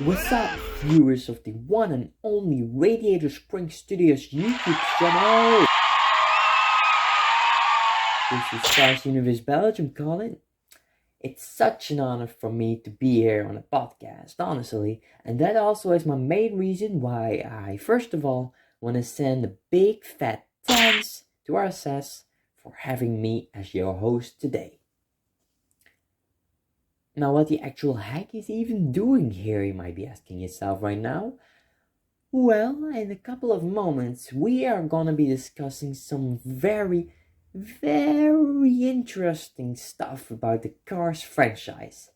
What's up, viewers of the one and only Radiator Spring Studios YouTube channel? This is CarsUniverseBelgium calling. It's such an honor for me to be here on a podcast, honestly, and that also is my main reason why I, first of all, want to send a big fat thanks to RSS for having me as your host today. Now, what the actual heck is he even doing here, you might be asking yourself right now? Well, in a couple of moments, we are gonna be discussing some very, very interesting stuff about the Cars franchise.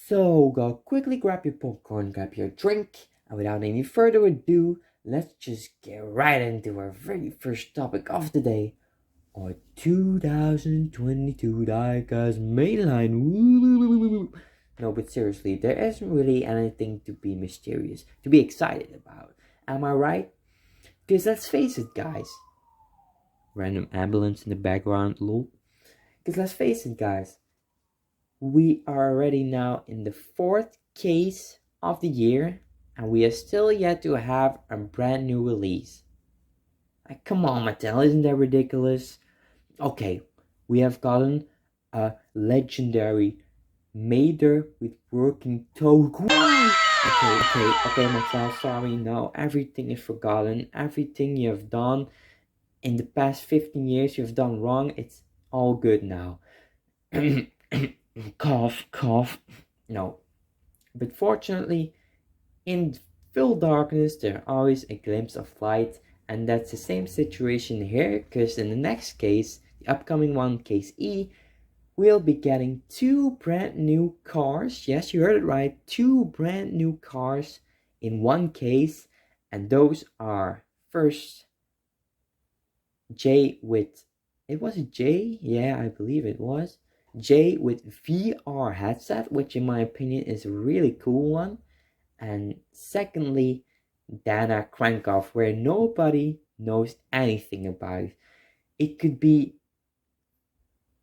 So, go quickly grab your popcorn, grab your drink, and without any further ado, let's just get right into our very first topic of the day. Our 2022 Diecast Mainline. Woo! No, but seriously, there isn't really anything to be mysterious, to be excited about. Am I right? Because let's face it, guys. Random ambulance in the background, lol. Because let's face it, guys. We are already now in the fourth case of the year, and we are still yet to have a brand new release. Like, come on, Mattel, isn't that ridiculous? Okay, we have gotten a legendary Mater with working toe. Okay, myself, sorry, no, everything is forgotten. Everything you have done in the past 15 years you've done wrong, it's all good now. Cough. No. But fortunately, in full darkness, there's always a glimpse of light, and that's the same situation here, because in the next case, the upcoming one, case E, we'll be getting two brand new cars. Yes, you heard it right. Two brand new cars in one case. And those are first J with, it was a J? Yeah, I believe it was. J with VR headset, which in my opinion is a really cool one. And secondly, Dana Crankoff, where nobody knows anything about. It could be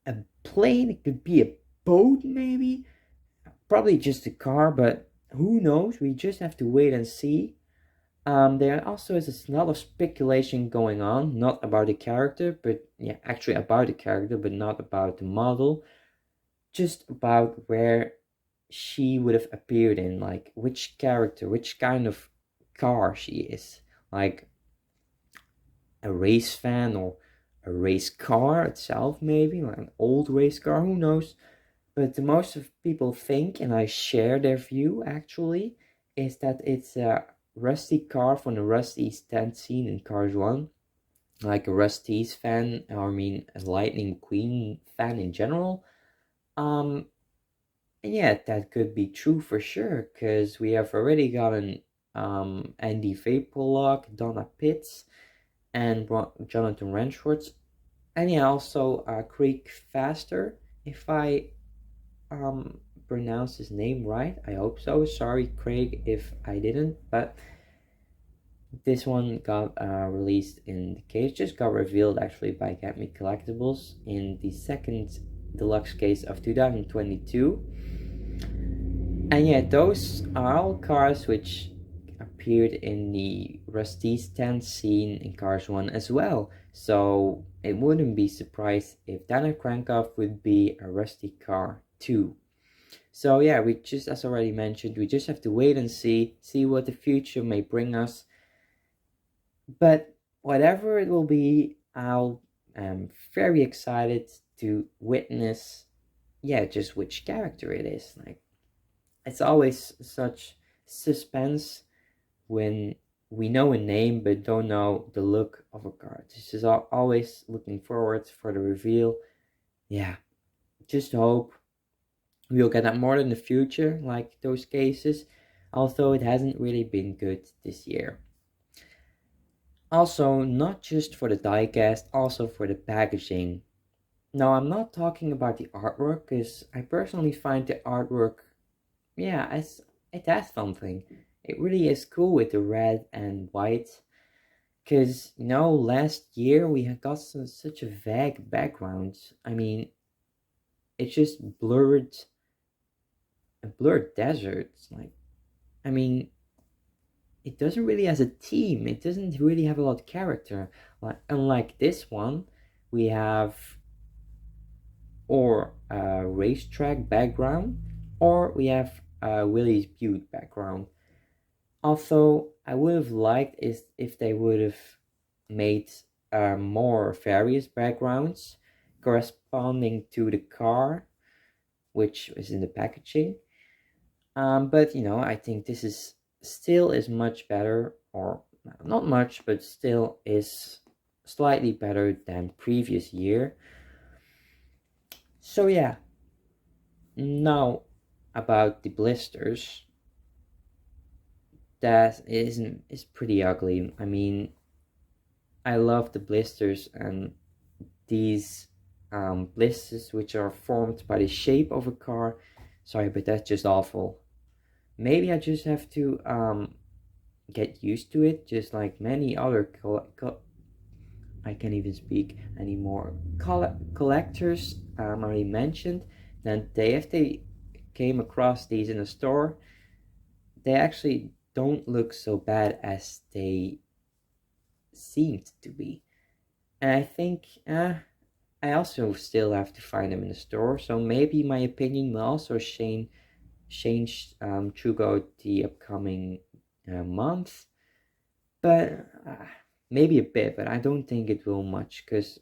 a plane, it could be a boat, maybe. Probably just a car, but who knows? We just have to wait and see. There also is a lot of speculation going on, not about the character, but yeah, actually about the character, but not about the model. Just about where she would have appeared in, like which character, which kind of car she is. Like a race fan or a race car itself, maybe, like an old race car, who knows? But the most of people think, and I share their view actually, is that it's a Rusty car from the Rusty's tent scene in Cars 1. Like a Rusty's fan, or I mean a Lightning McQueen fan in general. And yeah, that could be true for sure, because we have already gotten Andy Vaporlock, Donna Pitts, and Jonathan Renschwartz. And yeah, also Craig Faster, if I pronounce his name right. I hope so. Sorry, Craig, if I didn't. But this one got released in the case, just got revealed actually by Get Me Collectibles in the second deluxe case of 2022. And yeah, those are all cars which appeared in the Rusty's tent scene in Cars 1 as well. So it wouldn't be surprised if Dana Crankoff would be a Rusty car too. So yeah, we just, as already mentioned, we just have to wait and see what the future may bring us. But whatever it will be, I'll am very excited to witness, yeah, just which character it is. Like, it's always such suspense when we know a name but don't know the look of a card. This is always looking forward for the reveal. Yeah, just hope we'll get that more in the future, like those cases, although it hasn't really been good this year. Also, not just for the diecast, also for the packaging. Now, I'm not talking about the artwork, because I personally find the artwork, yeah, it has something. It really is cool with the red and white. Because, last year we had got such a vague background. I mean, it's just a blurred desert. Like, I mean, it doesn't really has a team. It doesn't really have a lot of character. Like unlike this one, we have or a racetrack background, or we have a Willys Butte background. Also, I would have liked is if they would have made more various backgrounds corresponding to the car, which is in the packaging. But I think this is still is much better, or not much, but still is slightly better than previous year. So yeah, now about the blisters. That is pretty ugly. I mean, I love the blisters and these blisters which are formed by the shape of a car. Sorry, but that's just awful. Maybe I just have to get used to it, just like many other I can't even speak anymore. Collectors already mentioned that if they came across these in a store, they actually don't look so bad as they seemed to be. And I think I also still have to find them in the store, so maybe my opinion will also change throughout the upcoming month. But maybe a bit, but I don't think it will much, because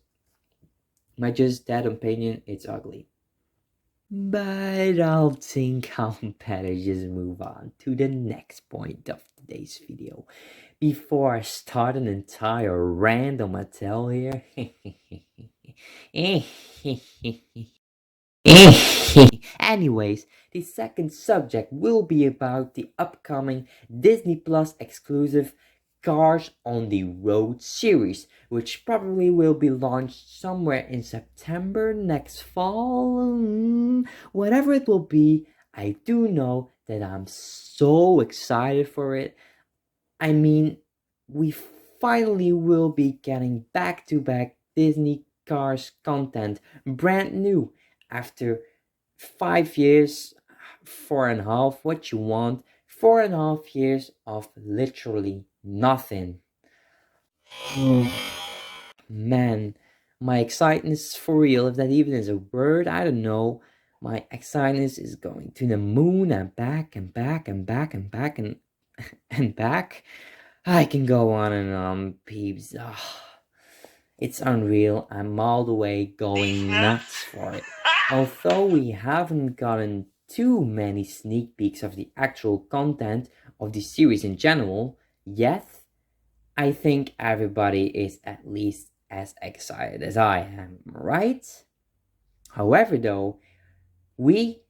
my just that opinion, it's ugly. But I'll think I'll better just move on to the next point of today's video before I start an entire rant on Mattel here. Anyways, the second subject will be about the upcoming Disney Plus exclusive Cars on the Road series, which probably will be launched somewhere in September next fall. Whatever it will be, I do know that I'm so excited for it. I mean, we finally will be getting back-to-back Disney Cars content, brand new, after 5 years, 4.5, what you want, 4.5 years of literally nothing. Man, my excitement is for real, if that even is a word, I don't know. My excitement is going to the moon and back and back and back and back and back. I can go on, peeps. It's unreal. I'm all the way going nuts for it. Although we haven't gotten too many sneak peeks of the actual content of the series in general yet, I think everybody is at least as excited as I am, right? However, though, we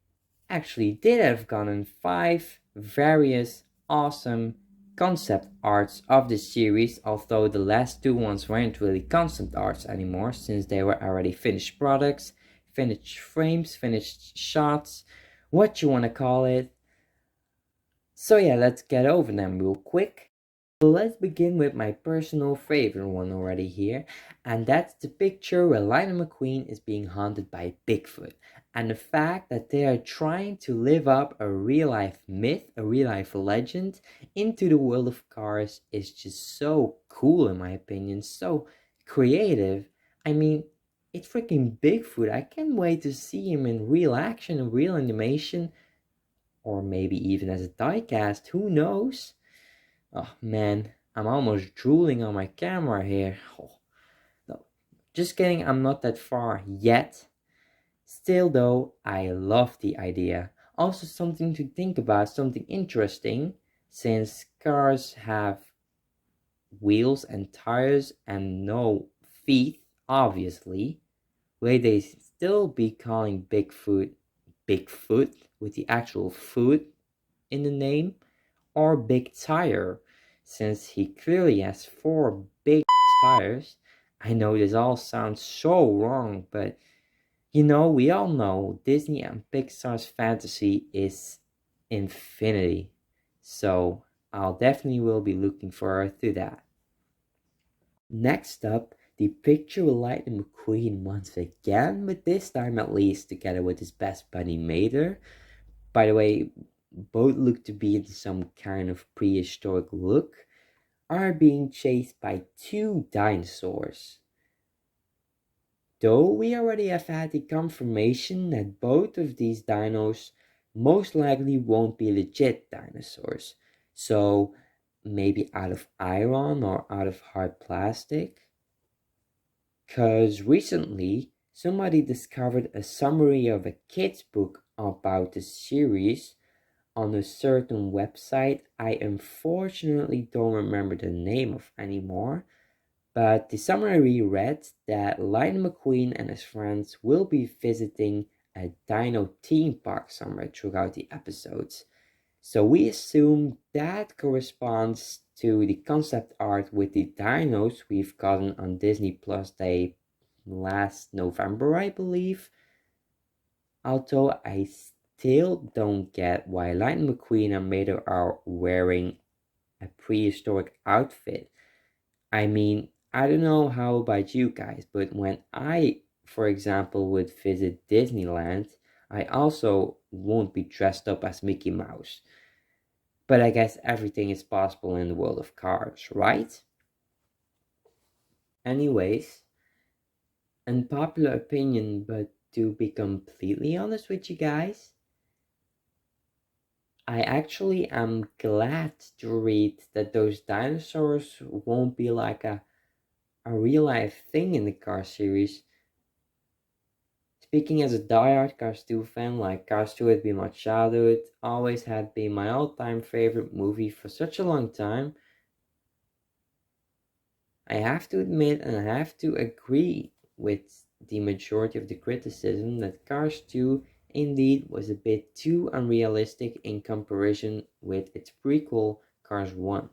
actually did have gotten 5 various awesome concept arts of the series, although the last 2 ones weren't really concept arts anymore, since they were already finished products, finished frames, finished shots, what you want to call it. So yeah, let's get over them real quick. So let's begin with my personal favorite one already here, and that's the picture where Lightning McQueen is being haunted by Bigfoot. And the fact that they are trying to live up a real life myth, a real life legend, into the world of cars is just so cool in my opinion, so creative. I mean, it's freaking Bigfoot. I can't wait to see him in real action and real animation, or maybe even as a diecast, who knows? Oh man, I'm almost drooling on my camera here. Oh, no, just kidding, I'm not that far yet. Still though, I love the idea. Also something to think about, something interesting, since cars have wheels and tires and no feet, obviously. Will they still be calling Bigfoot Bigfoot with the actual foot in the name? Or Big Tire, since he clearly has 4 big tires? I know this all sounds so wrong, but we all know Disney and Pixar's fantasy is infinity. So I'll definitely will be looking forward to that. Next up, the picture with Lightning McQueen once again, but this time at least together with his best buddy Mater. By the way, both look to be in some kind of prehistoric look, are being chased by two dinosaurs. Though we already have had the confirmation that both of these dinos most likely won't be legit dinosaurs. So maybe out of iron or out of hard plastic. Because recently somebody discovered a summary of a kid's book about the series on a certain website I unfortunately don't remember the name of anymore. But the summary read that Lightning McQueen and his friends will be visiting a dino theme park somewhere throughout the episodes. So we assume that corresponds to the concept art with the dinos we've gotten on Disney Plus Day last November, I believe. Although I still don't get why Lightning McQueen and Mater are wearing a prehistoric outfit. I mean, I don't know how about you guys, but when I, for example, would visit Disneyland, I also won't be dressed up as Mickey Mouse. But I guess everything is possible in the world of cars, right? Anyways, unpopular opinion, but to be completely honest with you guys, I actually am glad to read that those dinosaurs won't be like a real life thing in the car series. Speaking as a diehard Cars 2 fan, like Cars 2 had been my childhood, always had been my all-time favorite movie for such a long time, I have to admit and I have to agree with the majority of the criticism that Cars 2 indeed was a bit too unrealistic in comparison with its prequel Cars 1.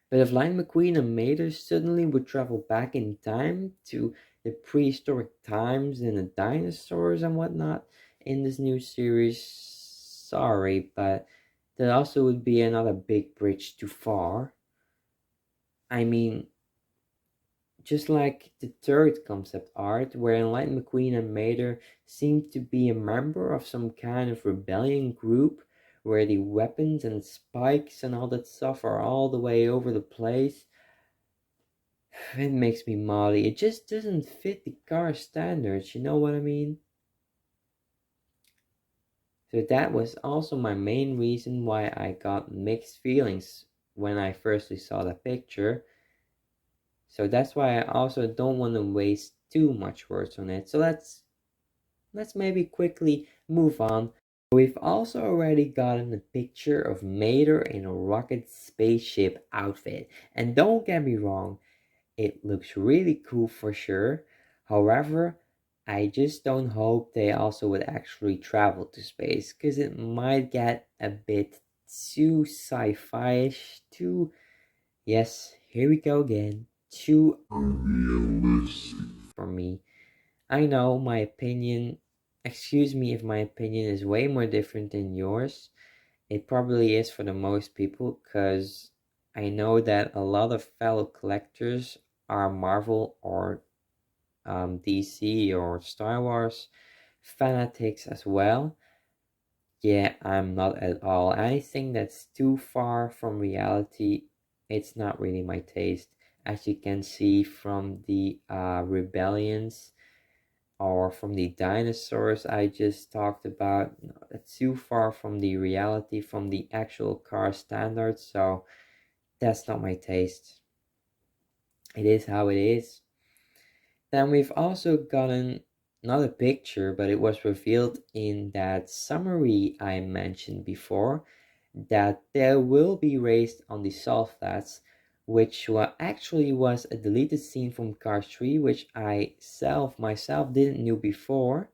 But if Lightning McQueen and Mater suddenly would travel back in time to the prehistoric times and the dinosaurs and whatnot in this new series, sorry, but that also would be another big bridge too far. I mean, just like the third concept art, where Lightning McQueen and Mater seem to be a member of some kind of rebellion group, where the weapons and spikes and all that stuff are all the way over the place. It makes me molly. It just doesn't fit the car standards, you know what I mean? So that was also my main reason why I got mixed feelings when I firstly saw the picture. So that's why I also don't want to waste too much words on it. So let's maybe quickly move on. We've also already gotten a picture of Mater in a rocket spaceship outfit. And don't get me wrong, it looks really cool for sure. However, I just don't hope they also would actually travel to space, because it might get a bit too sci-fi-ish, too, yes, here we go again, too unrealistic for me. I know my opinion, excuse me if my opinion is way more different than yours. It probably is for the most people, because I know that a lot of fellow collectors are Marvel or DC or Star Wars fanatics as well. Yeah, I'm not at all. Anything that's too far from reality, it's not really my taste. As you can see from the rebellions or from the dinosaurs I just talked about, that's too far from the reality, from the actual car standards, so that's not my taste. It is how it is. Then we've also gotten another picture, but it was revealed in that summary I mentioned before, that there will be raised on the salt flats, which actually was a deleted scene from Cars 3, which I myself didn't knew before.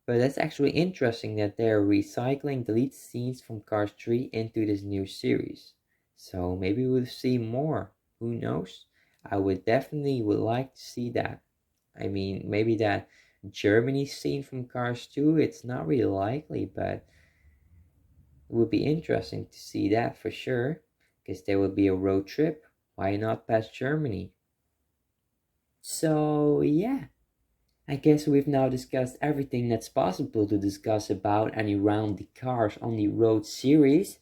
But that's actually interesting that they're recycling deleted scenes from Cars 3 into this new series. So maybe we'll see more. Who knows? I would like to see that. I mean, maybe that Germany scene from Cars 2, it's not really likely, but it would be interesting to see that for sure, because there would be a road trip. Why not past Germany? So, yeah. I guess we've now discussed everything that's possible to discuss about and around the Cars on the Road series,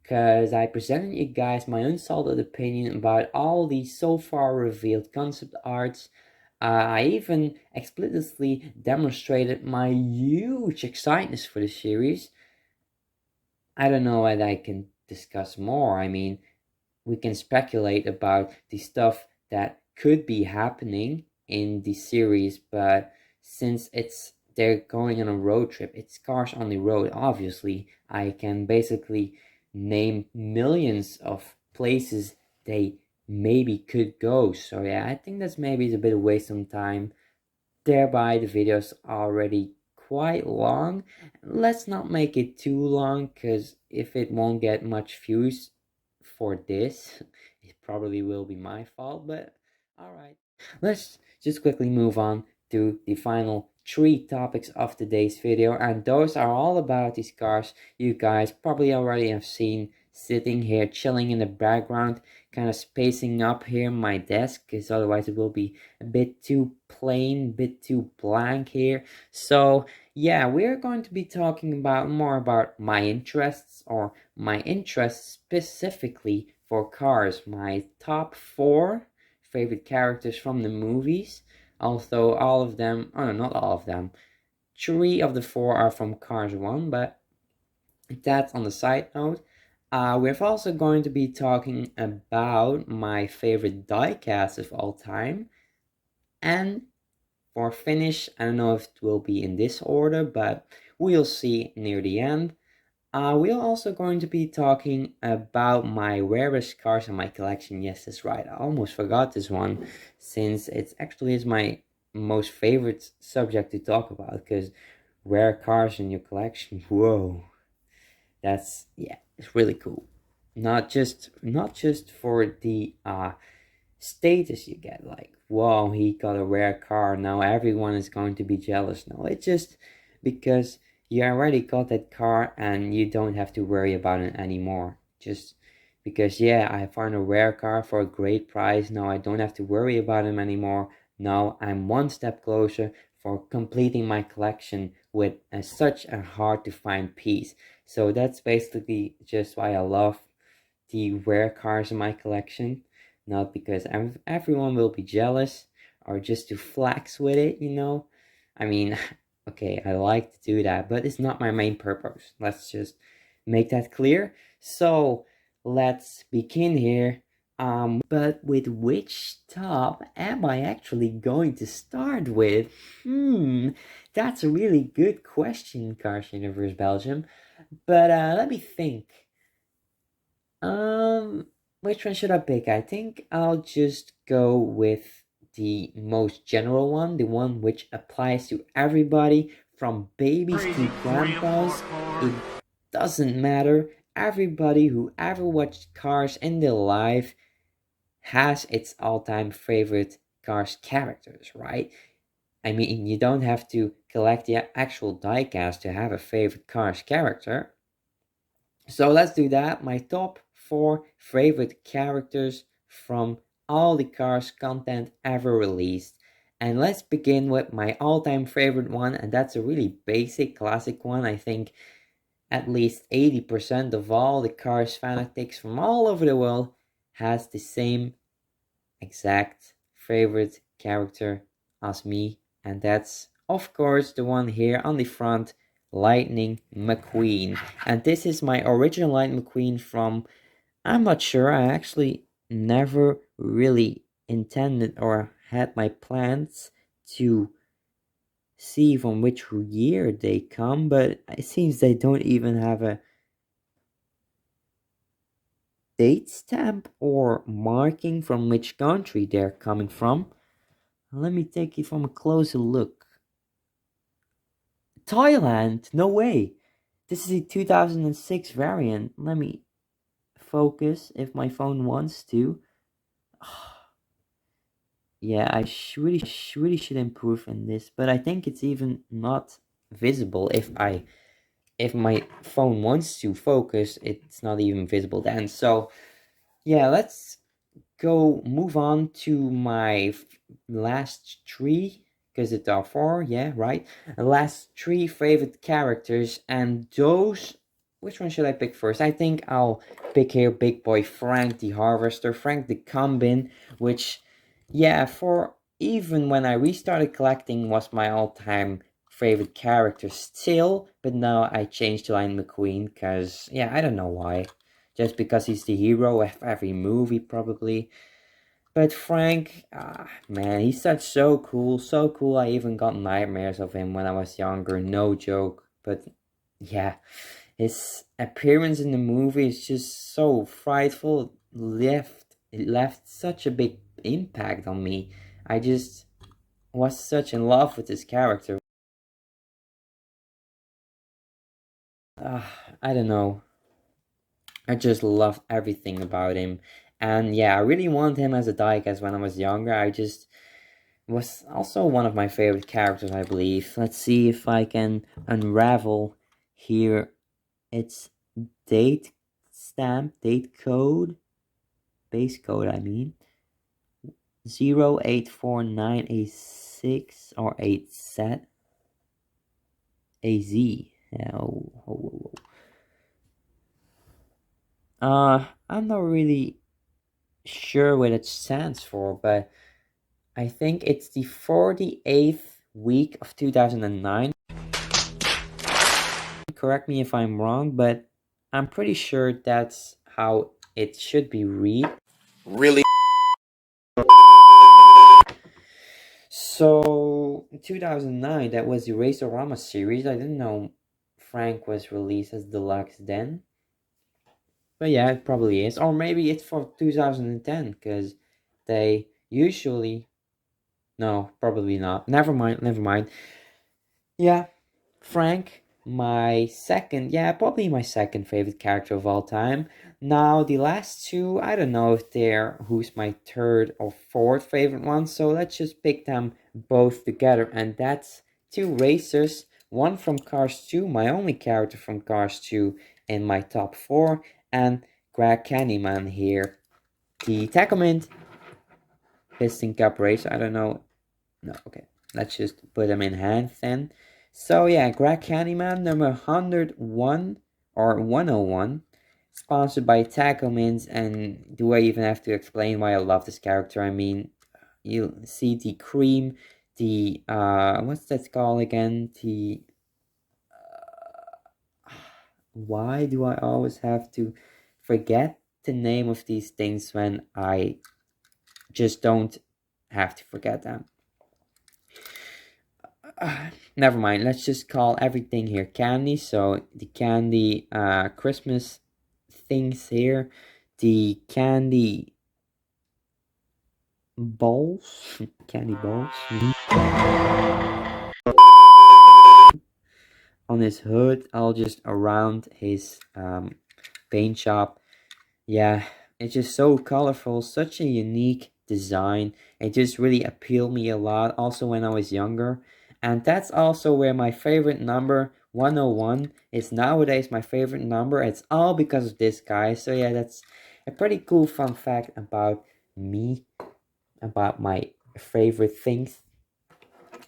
because I presented you guys my unsalted opinion about all the so far revealed concept arts. I even explicitly demonstrated my huge excitement for the series. I don't know what I can discuss more. I mean, we can speculate about the stuff that could be happening in the series, but since they're going on a road trip, it's Cars on the Road, obviously, I can basically name millions of places they maybe could go. So yeah, I think that's maybe a bit of waste of time. Thereby the video's already quite long. Let's not make it too long, because if it won't get much views for this, it probably will be my fault, but alright. Let's just quickly move on to the final three topics of today's video, and those are all about these cars you guys probably already have seen sitting here chilling in the background, kind of spacing up here my desk, because otherwise it will be a bit too plain, a bit too blank here. So yeah, we're going to be talking about more about my interests, or my interests specifically for cars, my top 4 favorite characters from the movies. Although all of them, oh no, not all of them, 3 of the 4 are from Cars 1, but that's on the side note. We're also going to be talking about my favorite diecast of all time. And for finish, I don't know if it will be in this order, but we'll see near the end. We're also going to be talking about my rarest cars in my collection. Yes, that's right. I almost forgot this one, since it actually is my most favorite subject to talk about, because rare cars in your collection, whoa, that's, yeah, it's really cool. Not just for the status you get, like, whoa, he got a rare car, now everyone is going to be jealous. No, it's just because you already got that car and you don't have to worry about it anymore. Just because, yeah, I found a rare car for a great price, now I don't have to worry about him anymore. Now I'm one step closer for completing my collection with such a hard to find piece. So that's basically just why I love the rare cars in my collection. Not because everyone will be jealous, or just to flex with it, you know? I mean, okay, I like to do that, but it's not my main purpose. Let's just make that clear. So, let's begin here. But with which top am I actually going to start with? That's a really good question, Cars Universe Belgium. But let me think. Um, which one should I pick? I think I'll just go with the most general one, the one which applies to everybody from babies to grandpas. It doesn't matter. Everybody who ever watched Cars in their life has its all-time favorite Cars characters, right? I mean, you don't have to collect the actual diecast to have a favorite Cars character. So let's do that. My top 4 favorite characters from all the Cars content ever released. And let's begin with my all-time favorite one, and that's a really basic classic one. I think at least 80% of all the Cars fanatics from all over the world has the same exact favorite character as me, and that's of course the one here on the front, Lightning McQueen. And this is my original Lightning McQueen from, I'm not sure, I actually never really intended or had my plans to see from which year they come, but it seems they don't even have a date stamp or marking from which country they're coming from. Let me take it from a closer look. Thailand? No way. This is a 2006 variant. Let me focus if my phone wants to. Yeah, really should improve in this, but I think it's even not visible if my phone wants to focus, it's not even visible then. So yeah, let's go move on to my last 3 because it's our 4, yeah, right. The last 3 favorite characters, and those, which one should I pick first? I think I'll pick here Big Boy Frank the Harvester, Frank the Combin, which, yeah, for even when I restarted collecting, was my all-time favorite character still, but now I changed to Lightning McQueen, because, yeah, I don't know why. Just because he's the hero of every movie, probably. But Frank, man, he's so cool, so cool. I even got nightmares of him when I was younger, no joke. But yeah, his appearance in the movie is just so frightful. It left such a big impact on me. I just was such in love with this character. I don't know. I just loved everything about him. And yeah, I really wanted him as a diecast when I was younger. I just was also one of my favorite characters, I believe. Let's see if I can unravel here. It's date stamp, date code, base code, I mean. 0849A6 or 8Z. AZ. Yeah, I'm not really sure what it stands for, but I think it's the 48th week of 2009. Correct me if I'm wrong, but I'm pretty sure that's how it should be read. Really? So, in 2009, that was the Racerama series. I didn't know Frank was released as deluxe then. But yeah, it probably is. Or maybe it's for 2010, because they usually... No, probably not. Never mind, never mind. Yeah, Frank, probably my second favorite character of all time. Now, the last two, I don't know if they're who's my third or fourth favorite one, so let's just pick them both together. And that's two racers, one from Cars 2, my only character from Cars 2 in my top 4, and Greg Candyman here. The Tacklemint Piston Cup race, I don't know. No, okay. Let's just put them in hand then. So yeah, Greg Candyman number 101 or 101, sponsored by Tacklemans. And do I even have to explain why I love this character? I mean, you see the cream, the what's that called again? The why do I always have to forget the name of these things when I just don't have to forget them? Never mind, let's just call everything here candy. So the candy Christmas things here, the candy balls, candy balls on his hood, all just around his paint shop. Yeah, it's just so colorful, such a unique design. It just really appealed me a lot, also when I was younger. And that's also where my favorite number, 101, is nowadays my favorite number. It's all because of this guy. So yeah, that's a pretty cool fun fact about me, about my favorite things.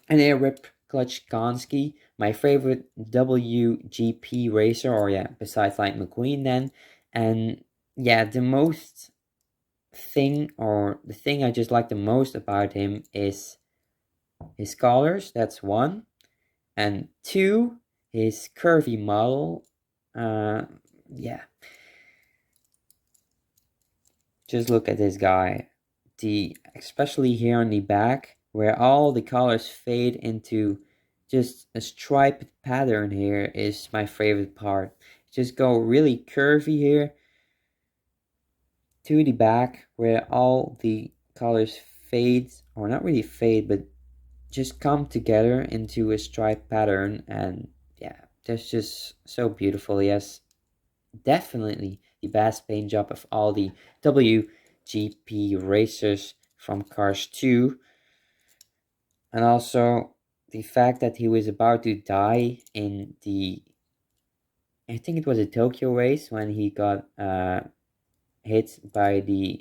And here, Rip Klutchkonski, my favorite WGP racer, or yeah, besides Lightning McQueen then. And yeah, the thing I just like the most about him is his colors. That's one. And two, his curvy model. Yeah, just look at this guy. Especially here on the back, where all the colors fade into just a striped pattern here, is my favorite part. Just go really curvy here to the back, where all the colors fade, or not really fade, but just come together into a stripe pattern. And yeah, that's just so beautiful. Yes, definitely the best paint job of all the WGP racers from Cars 2. And also the fact that he was about to die in the, I think it was a Tokyo race, when he got hit by the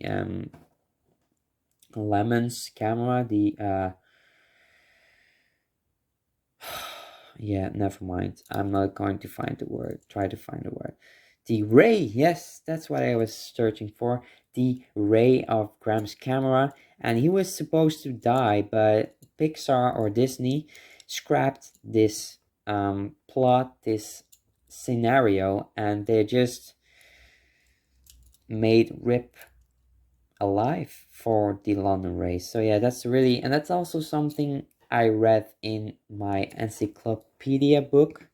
Lemon's camera, the Yeah, never mind. I'm not going to find the word. Try to find the word. The ray, yes, that's what I was searching for. The ray of Graham's camera, and he was supposed to die, but Pixar or Disney scrapped this plot, this scenario, and they just made Rip alive for the London race. So yeah, that's really, and that's also something I read in my encyclopedia book.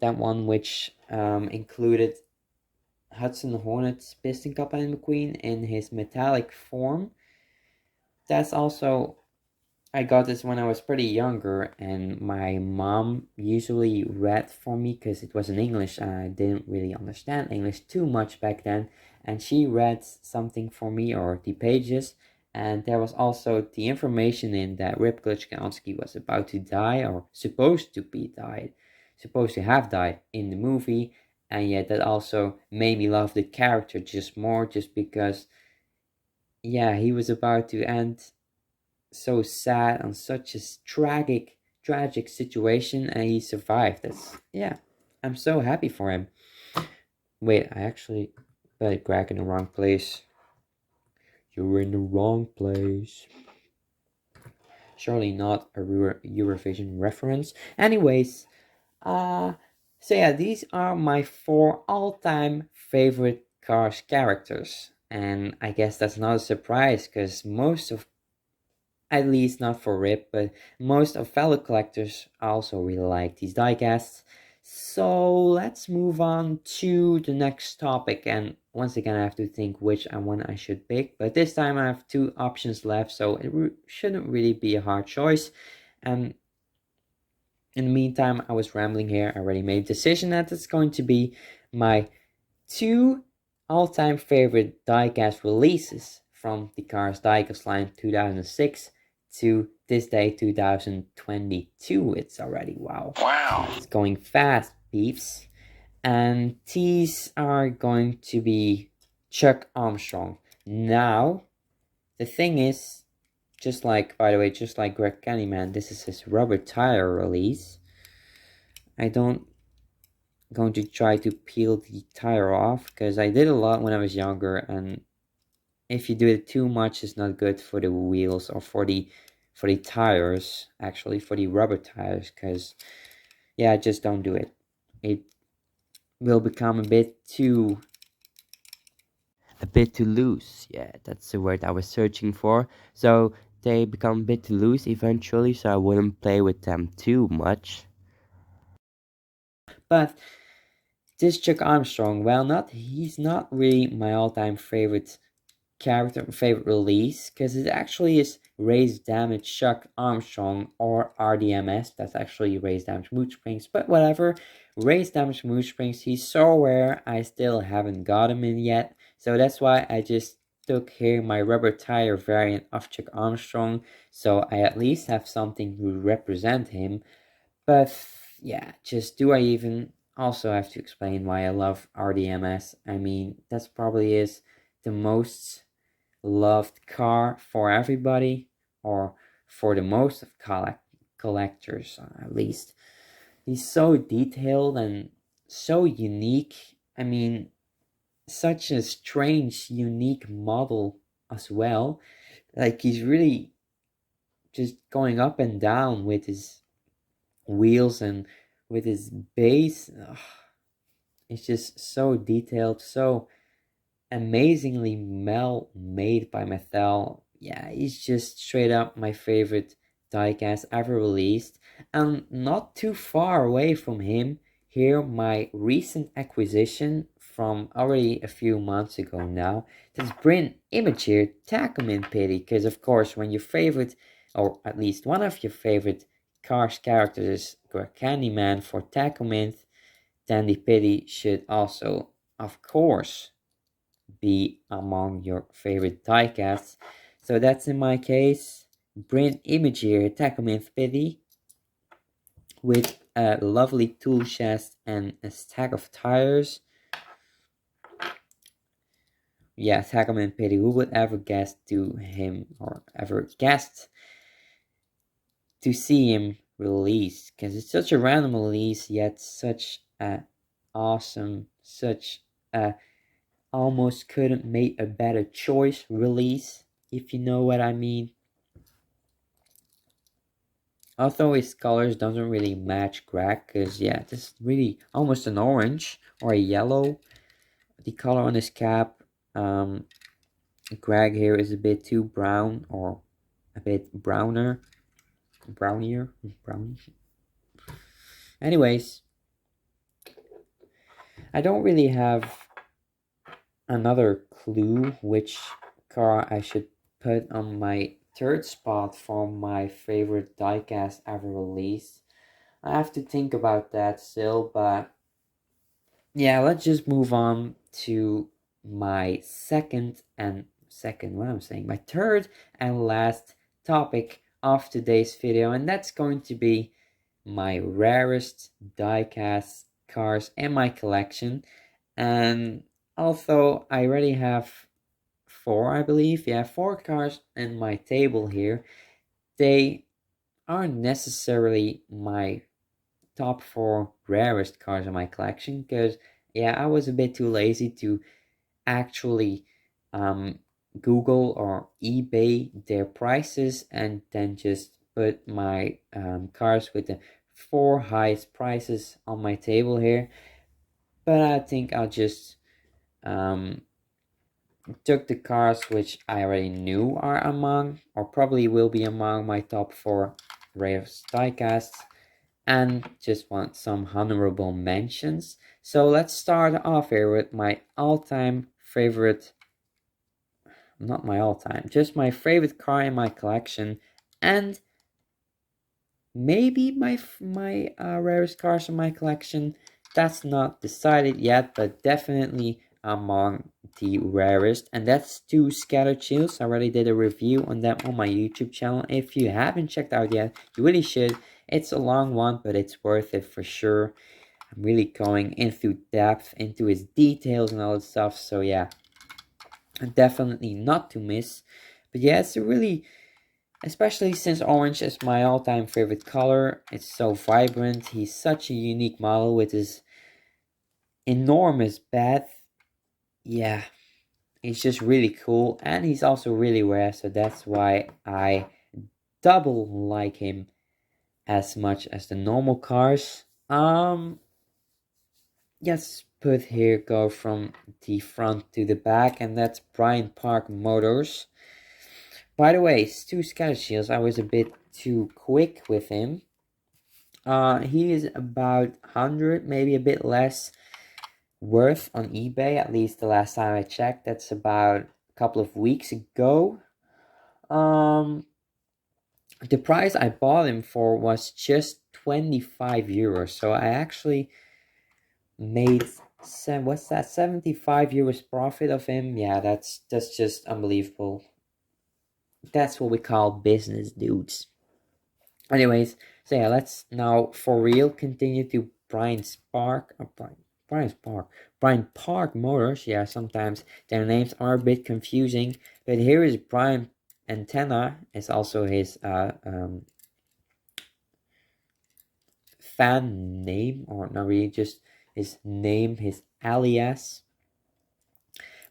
That one which included Hudson Hornet's Piston Kapitein McQueen in his metallic form. That's also, I got this when I was pretty younger, and my mom usually read for me because it was in English and I didn't really understand English too much back then. And she read something for me, or the pages, and there was also the information in that Rip Klitschko was about to die, or supposed to have died in the movie. And yet that also made me love the character just more, just because, yeah, he was about to end so sad on such a tragic situation, and he survived. That's, yeah, I'm so happy for him. Wait, I actually put Greg in the wrong place. You're in the wrong place. Surely not a Eurovision reference. Anyways, so yeah, these are my 4 all-time favorite Cars characters, and I guess that's not a surprise because most of, at least not for Rip, but most of fellow collectors also really like these diecasts. So let's move on to the next topic, and once again I have to think which one I should pick, but this time I have 2 options left, so it shouldn't really be a hard choice. And in the meantime, I was rambling here. I already made a decision that it's going to be my 2 all-time favorite diecast releases from the Cars diecast line 2006 to this day 2022. It's already, wow, it's going fast, beefs. And these are going to be Chuck Armstrong. Now the thing is, just like, by the way, just like Greg Candyman, this is his rubber tire release. I don't going to try to peel the tire off because I did a lot when I was younger, and if you do it too much, it's not good for the wheels or for the tires, actually for the rubber tires, because yeah, just don't do it. It will become a bit too loose. Yeah, that's the word I was searching for. So they become a bit too loose eventually, so I wouldn't play with them too much. But this Chuck Armstrong, well, he's not really my all-time favorite release, because it actually is Raised Damage Chuck Armstrong, or RDMS. That's actually Raised Damage Mood Springs, but whatever. Raised Damage Mood Springs, he's so rare, I still haven't got him in yet, so that's why I just took here my rubber tire variant of Chuck Armstrong, so I at least have something to represent him. But yeah, just do I even also have to explain why I love RDMS? I mean, that's probably is the most loved car for everybody, or for the most of collectors, at least. He's so detailed and so unique. I mean, such a strange, unique model as well. Like, he's really just going up and down with his wheels and with his base. Ugh, it's just so detailed, so amazingly well made by Mattel. Yeah, he's just straight up my favorite diecast ever released. And not too far away from him, here my recent acquisition from already a few months ago now. That's Bryn Imageer Tacomin Pity, because of course when your favorite, or at least one of your favorite Cars characters is Candyman for Tacomin, then the Pity should also, of course, be among your favorite diecasts. So that's in my case, Bryn Imageer Tacomin Pity with a lovely tool chest and a stack of tires. Yeah, Tacomin Pity, who would ever guess to him, or ever guessed to see him release, because it's such a random release, yet such a awesome, such a almost couldn't make a better choice release, if you know what I mean. Although his colors doesn't really match Greg, because yeah, this is really almost an orange or a yellow. The color on his cap, Greg here is a bit too brown, or a bit brownier. Brownish. Anyways, I don't really have another clue which car I should put on my third spot for my favorite diecast ever released. I have to think about that still, but yeah, let's just move on to my my third and last topic of today's video, and that's going to be my rarest diecast cars in my collection. And although I already have four, I believe, yeah, four cars in my table here, they aren't necessarily my top four rarest cars in my collection, because yeah, I was a bit too lazy to actually um, Google or eBay their prices and then just put my cars with the four highest prices on my table here. But I think I'll just um, took the cars which I already knew are among, or probably will be among, my top four rarest diecasts, and just want some honorable mentions. So let's start off here with my all-time favorite, not my all-time, just my favorite car in my collection, and maybe my rarest cars in my collection. That's not decided yet, but definitely among the rarest, and that's two scattered shields. I already did a review on them on my YouTube channel. If you haven't checked out yet, you really should. It's a long one, but it's worth it for sure. I'm really going into depth into its details and all that stuff, so yeah, definitely not to miss. But yeah, it's a really, especially since orange is my all-time favorite color. It's so vibrant. He's such a unique model with his enormous bed. Yeah, he's just really cool, and he's also really rare, so that's why I double like him as much as the normal cars. Yes, put here, go from the front to the back, and that's Brian Park Motors. By the way, Stu Scattershields, I was a bit too quick with him. He is about 100, maybe a bit less, worth on eBay, at least the last time I checked. That's about a couple of weeks ago. The price I bought him for was just 25 euros. So I actually made what's that, 75 euros profit of him. Yeah, that's just unbelievable. That's what we call business, dudes. Anyways, so yeah, let's now for real continue to Brian Park Motors. Yeah, sometimes their names are a bit confusing, but here is Brian Antenna is also his fan name, or not really, just his name, his alias.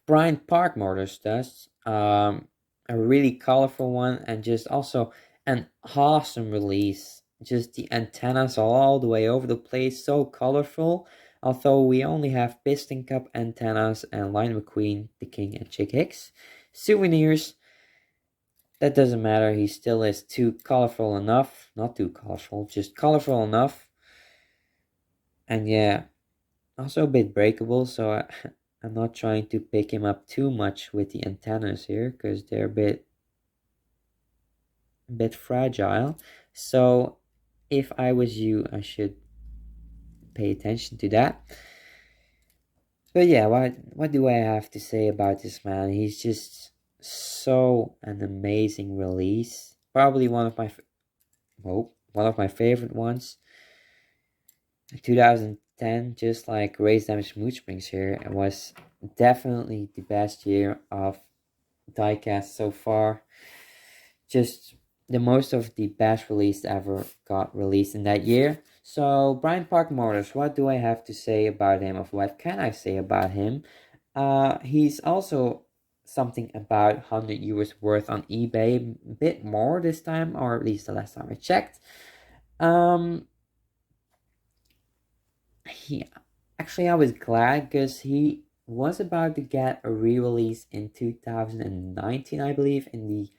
Brian Park Motors does a really colorful one, and just also an awesome release. Just the antennas all the way over the place, so colorful. Although we only have Piston Cup antennas and Lightning McQueen, the King, and Chick Hicks souvenirs, that doesn't matter. He still is too colorful enough. Not too colorful, just colorful enough. And yeah, also a bit breakable, so I'm not trying to pick him up too much with the antennas here, because they're a bit fragile. So if I was you, I should pay attention to that. But yeah, what do I have to say about this man? He's just so an amazing release. Probably one of my favorite ones. 2010, just like Race Damage Mood Springs here, it was definitely the best year of diecast so far. Just the most of the best release ever got released in that year. So Brian Park Motors, what do I have to say about him? Of what can I say about him? He's also something about 100 euros worth on eBay, a bit more this time, or at least the last time I checked. He actually, I was glad because he was about to get a re-release in 2019, I believe, in the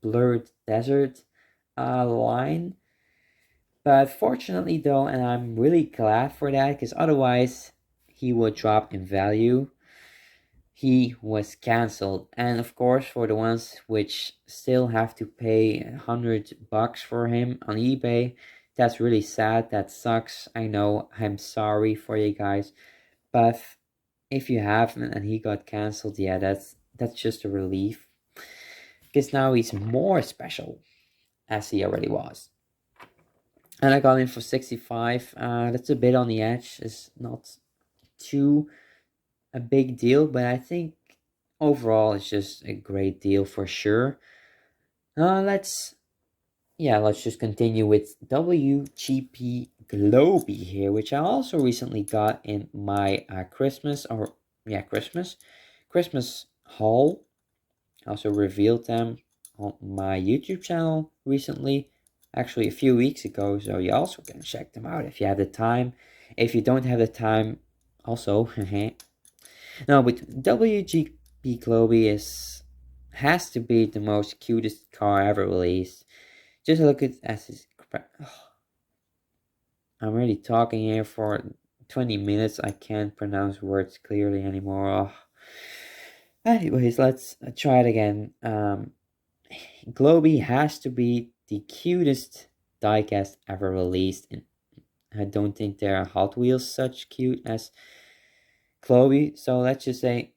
Blurred Desert line. But fortunately, though, and I'm really glad for that, because otherwise he would drop in value. He was cancelled, and of course, for the ones which still have to pay $100 for him on eBay, that's really sad. That sucks. I know. I'm sorry for you guys, but if you haven't and he got cancelled, yeah, that's just a relief, because now he's more special as he already was. And I got him for 65. That's a bit on the edge. It's not too a big deal, but I think overall it's just a great deal for sure. Let's just continue with WGP Globy here, which I also recently got in my Christmas haul. I also revealed them on my YouTube channel recently, actually a few weeks ago, so you also can check them out if you have the time. If you don't have the time, also, no, but WGP Globy has to be the most cutest car ever released. Just look at his. I'm already talking here for 20 minutes. I can't pronounce words clearly anymore. Oh. Anyways, let's try it again. Globy has to be the cutest diecast ever released. And I don't think there are Hot Wheels such cute as Globy. So let's just say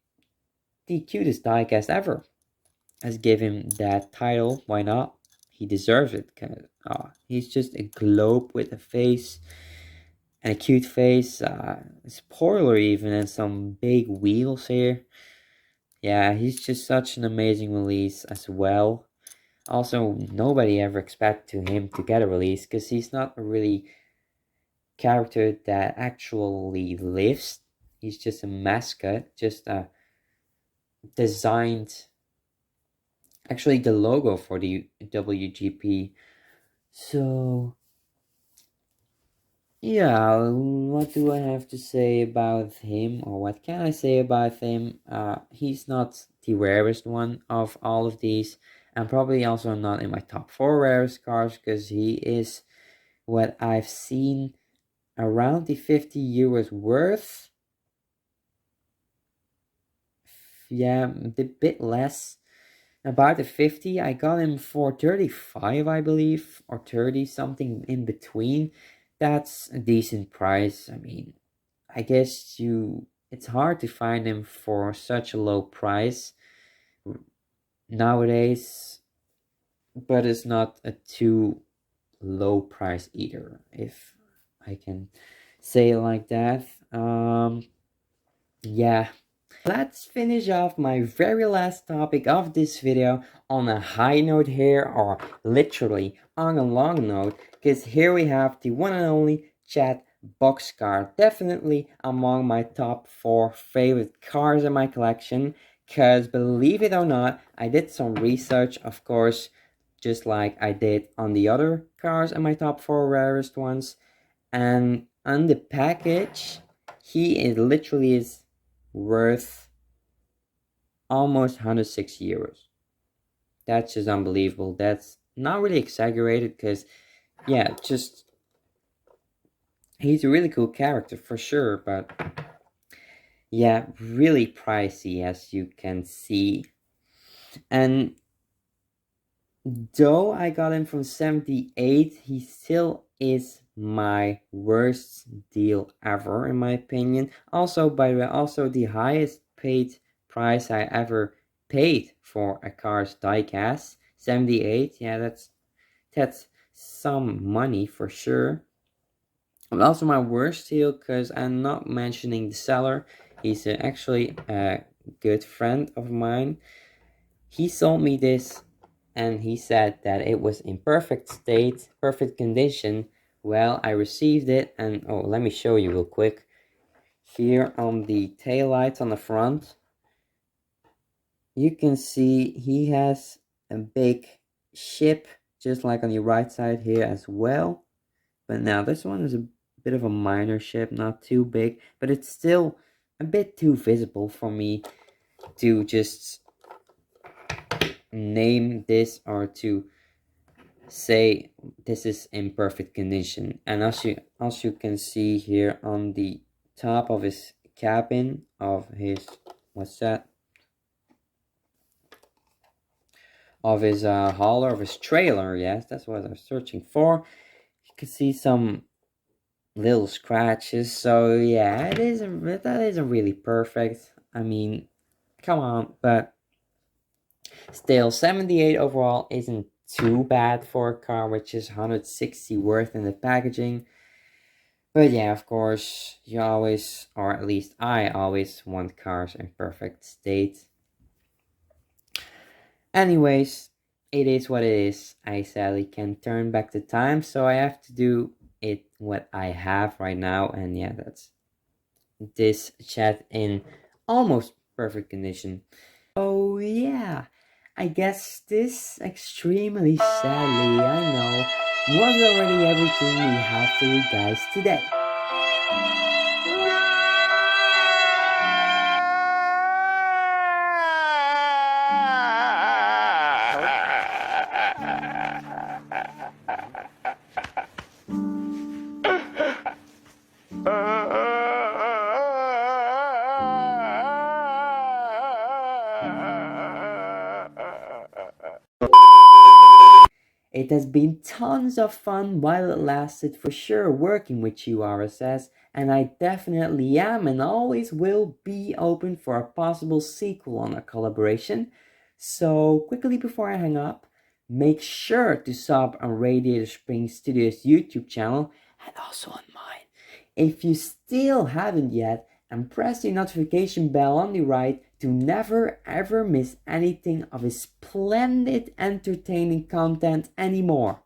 the cutest diecast ever. Let's give him that title. Why not? He deserves it. He's just a globe with a face and a cute face. Spoiler even, and some big wheels here. Yeah, he's just such an amazing release as well. Also, nobody ever expected him to get a release because he's not a really character that actually lives. He's just a mascot, just designed. Actually, the logo for the WGP. So, yeah, what do I have to say about him, or what can I say about him? He's not the rarest one of all of these, and probably also not in my top 4 rarest cars, because he is what I've seen around the 50 euros worth. Yeah, a bit less. About the 50, I got him for 35, I believe, or 30, something in between. That's a decent price. I mean, I guess it's hard to find him for such a low price nowadays, but it's not a too low price either, if I can say it like that. Yeah, let's finish off my very last topic of this video on a high note here, or literally on a long note, because here we have the one and only Chat Boxcar, definitely among my top 4 favorite cars in my collection, because believe it or not, I did some research, of course, just like I did on the other cars in my top 4 rarest ones, and on the package, he is literally is worth almost 106 euros. That's just unbelievable. That's not really exaggerated because, yeah, just he's a really cool character for sure, but yeah, really pricey as you can see. And though I got him from 78, he still is my worst deal ever, in my opinion. Also, by the way, also the highest paid price I ever paid for a car's diecast. 78, yeah, that's some money for sure. And also my worst deal, because I'm not mentioning the seller. He's actually a good friend of mine. He sold me this and he said that it was in perfect state, perfect condition. Well, I received it, and oh, let me show you real quick. Here on the taillights on the front, you can see he has a big ship, just like on the right side here as well. But now this one is a bit of a minor ship, not too big, but it's still a bit too visible for me to just name this or to say this is in perfect condition. And as you can see here on the top of his cabin of his, what's that, of his hauler, of his trailer, yes, that's what I was searching for. You can see some little scratches, so yeah, that isn't really perfect. I mean, come on, but still 78 overall isn't too bad for a car which is 160 worth in the packaging. But yeah, of course, you always, or at least I always, want cars in perfect state. Anyways, it is what it is. I sadly can't turn back the time, so I have to do it what I have right now. And yeah, that's this chat in almost perfect condition. Oh yeah, I guess this extremely sadly, I know, was already everything we have for you guys today. It has been tons of fun while it lasted for sure working with you, RSS, and I definitely am and always will be open for a possible sequel on our collaboration. So quickly before I hang up, make sure to sub on Radiator Springs Studios YouTube channel and also on mine. If you still haven't yet, and press the notification bell on the right to never ever miss anything of his splendid entertaining content anymore.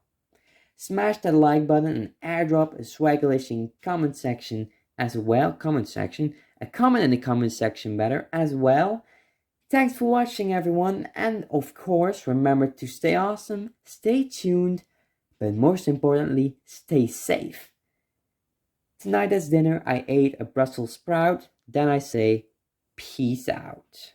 Smash that like button and airdrop a swaggalicious comment section as well. A comment in the comment section better as well. Thanks for watching everyone, and of course remember to stay awesome, stay tuned, but most importantly stay safe. Tonight as dinner I ate a Brussels sprout, then I say peace out.